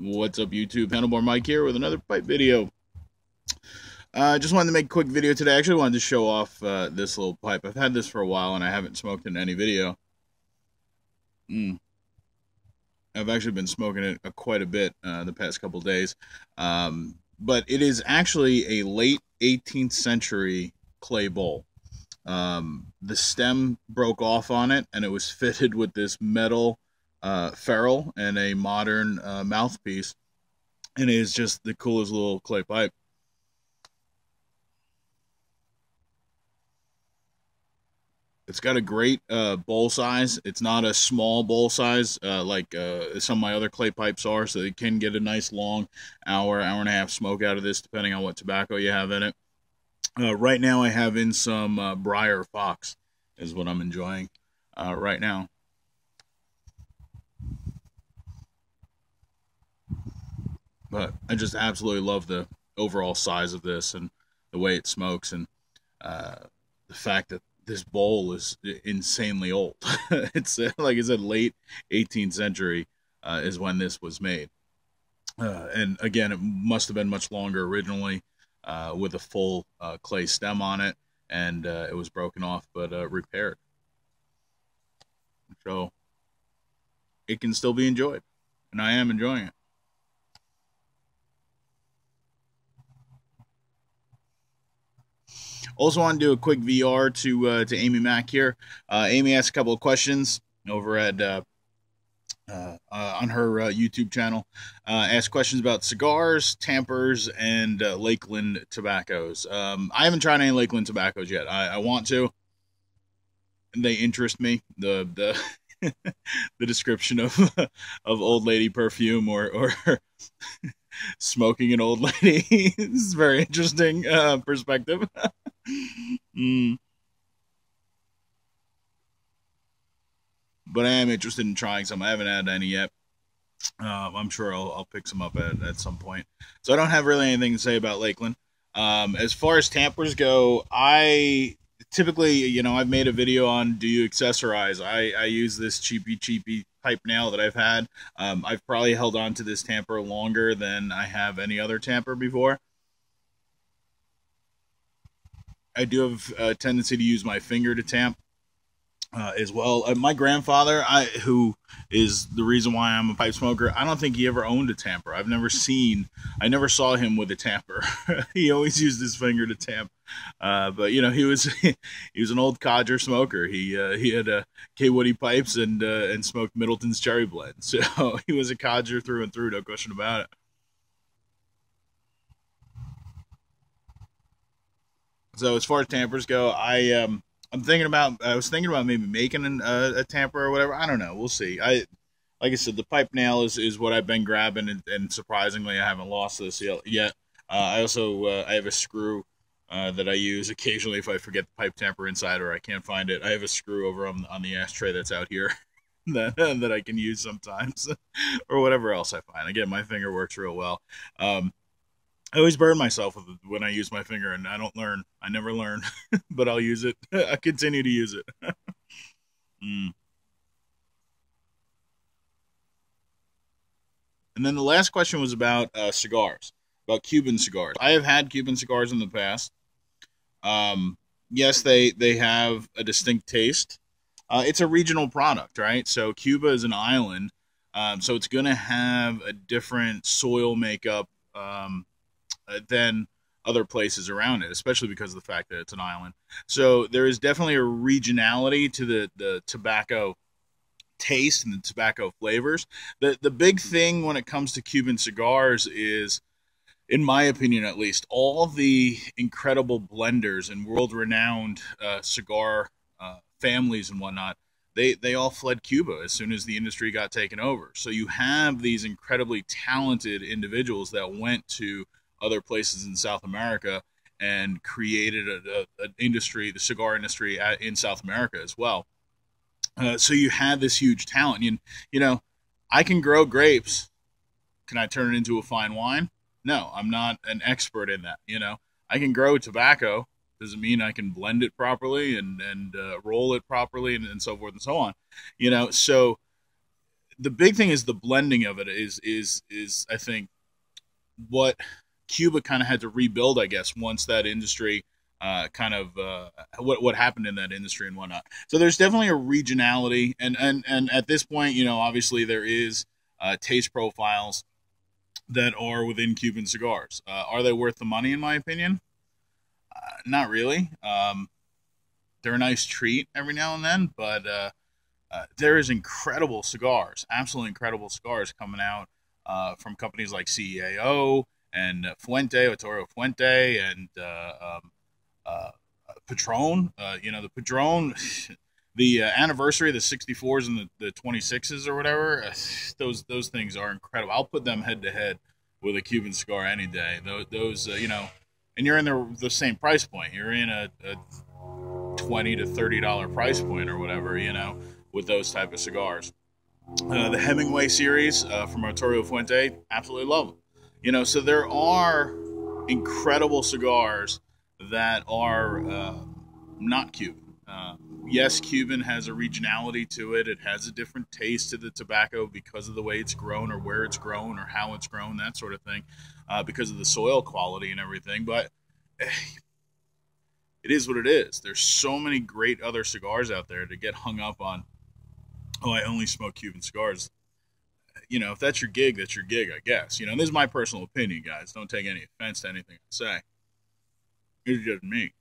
What's up, YouTube? Handlebar Mike here with another pipe video. Just wanted to make a quick video today. I actually wanted to show off this little pipe. I've had this for a while and I haven't smoked in any video. I've actually been smoking it quite a bit the past couple days. But it is actually a late 18th century clay bowl. The stem broke off on it and it was fitted with this metal ferrule and a modern mouthpiece, and it is just the coolest little clay pipe. It's got a great bowl size. It's not a small bowl size like some of my other clay pipes are, so it can get a nice long hour and a half smoke out of this, depending on what tobacco you have in it. Right now I have in some Briar Fox is what I'm enjoying right now. But I just absolutely love the overall size of this and the way it smokes, and the fact that this bowl is insanely old. It's like I said, late 18th century is when this was made. And again, it must have been much longer originally with a full clay stem on it, and it was broken off but repaired. So it can still be enjoyed, and I am enjoying it. Also want to do a quick VR to Amy Mack here. Amy asked a couple of questions over at on her YouTube channel. Asked questions about cigars, tampers, and Lakeland tobaccos. I haven't tried any Lakeland tobaccos yet. I want to. They interest me. The the description of old lady perfume or smoking an old lady is very interesting perspective. But I am interested in trying some. I haven't had any yet. I'm sure I'll pick some up at some point. So I don't have really anything to say about Lakeland. As far as tampers go, I typically, I've made a video on do you accessorize. I use this cheapy pipe nail that I've had. I've probably held on to this tamper longer than I have any other tamper before. I do have a tendency to use my finger to tamp as well. My grandfather, who is the reason why I'm a pipe smoker, I don't think he ever owned a tamper. I never saw him with a tamper. He always used his finger to tamp. But he was he was an old codger smoker. He had K Woody pipes and smoked Middleton's Cherry Blend. So he was a codger through and through, no question about it. So as far as tampers go, I was thinking about maybe making a tamper or whatever. I don't know. We'll see. Like I said, the pipe nail is what I've been grabbing, and surprisingly, I haven't lost this yet. I also I have a screw that I use occasionally if I forget the pipe tamper inside or I can't find it. I have a screw over on the ashtray that's out here that I can use sometimes, or whatever else I find. Again, my finger works real well. I always burn myself when I use my finger, and I don't learn. I never learn, but I'll use it. I continue to use it. And then the last question was about cigars, about Cuban cigars. I have had Cuban cigars in the past. Yes, they have a distinct taste. It's a regional product, right? So Cuba is an island, so it's going to have a different soil makeup than other places around it, especially because of the fact that it's an island. So there is definitely a regionality to the tobacco taste and the tobacco flavors. The big thing when it comes to Cuban cigars is, in my opinion at least, all the incredible blenders and world-renowned cigar families and whatnot, they all fled Cuba as soon as the industry got taken over. So you have these incredibly talented individuals that went to other places in South America and created an industry, the cigar industry in South America as well. So you had this huge talent. I can grow grapes. Can I turn it into a fine wine? No, I'm not an expert in that. I can grow tobacco. Doesn't mean I can blend it properly and roll it properly and so forth and so on. So the big thing is the blending of it is I think what Cuba kind of had to rebuild, I guess, once that industry what happened in that industry and whatnot. So there's definitely a regionality, and at this point, obviously there is taste profiles that are within Cuban cigars. Are they worth the money, in my opinion? Not really. They're a nice treat every now and then, but there is incredible cigars, absolutely incredible cigars coming out from companies like CEAO and Fuente, Otoro Fuente, and uh, Patron. The Patron, the anniversary, the 64s and the 26s or whatever. Those things are incredible. I'll put them head to head with a Cuban cigar any day. Those and you're in the same price point. You're in a $20 to $30 price point or whatever. With those type of cigars. The Hemingway series from Arturo Fuente, absolutely love them. So there are incredible cigars that are not Cuban. Yes, Cuban has a regionality to it. It has a different taste to the tobacco because of the way it's grown or where it's grown or how it's grown, that sort of thing, because of the soil quality and everything. But it is what it is. There's so many great other cigars out there to get hung up on. Oh, I only smoke Cuban cigars. If that's your gig, that's your gig, I guess. This is my personal opinion, guys. Don't take any offense to anything I say. It's just me.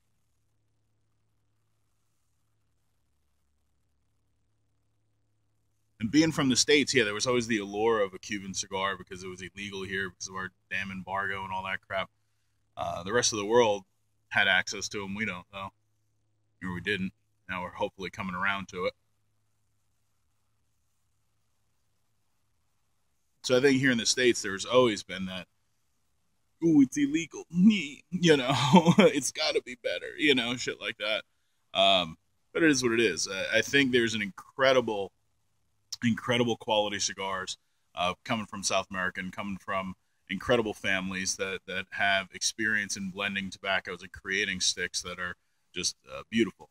And being from the States, yeah, there was always the allure of a Cuban cigar because it was illegal here because of our damn embargo and all that crap. The rest of the world had access to them. We don't, though. Or we didn't. Now we're hopefully coming around to it. So I think here in the States, there's always been that, ooh, it's illegal. It's got to be better, shit like that. But it is what it is. I think there's an incredible quality cigars coming from South America and coming from incredible families that have experience in blending tobaccos and creating sticks that are just beautiful.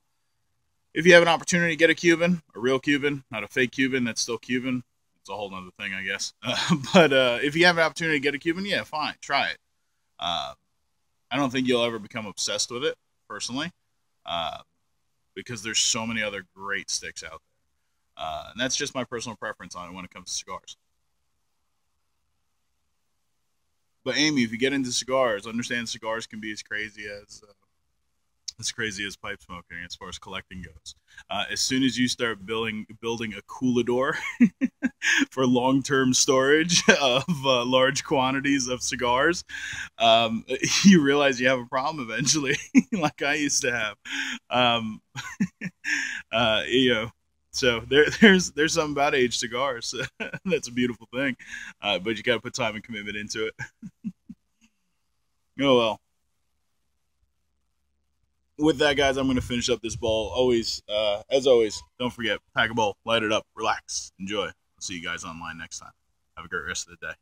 If you have an opportunity to get a Cuban, a real Cuban, not a fake Cuban that's still Cuban, it's a whole other thing, I guess. But if you have an opportunity to get a Cuban, yeah, fine, try it. I don't think you'll ever become obsessed with it, personally, because there's so many other great sticks out there. And that's just my personal preference on it when it comes to cigars. But Amy, if you get into cigars, understand cigars can be as crazy as pipe smoking as far as collecting goes. As soon as you start building a coolador for long-term storage of large quantities of cigars, you realize you have a problem eventually, like I used to have. So there's something about aged cigars that's a beautiful thing, but you got to put time and commitment into it. Oh well. With that, guys, I'm going to finish up this bowl. Always, as always, don't forget, pack a bowl, light it up, relax, enjoy. I'll see you guys online next time. Have a great rest of the day.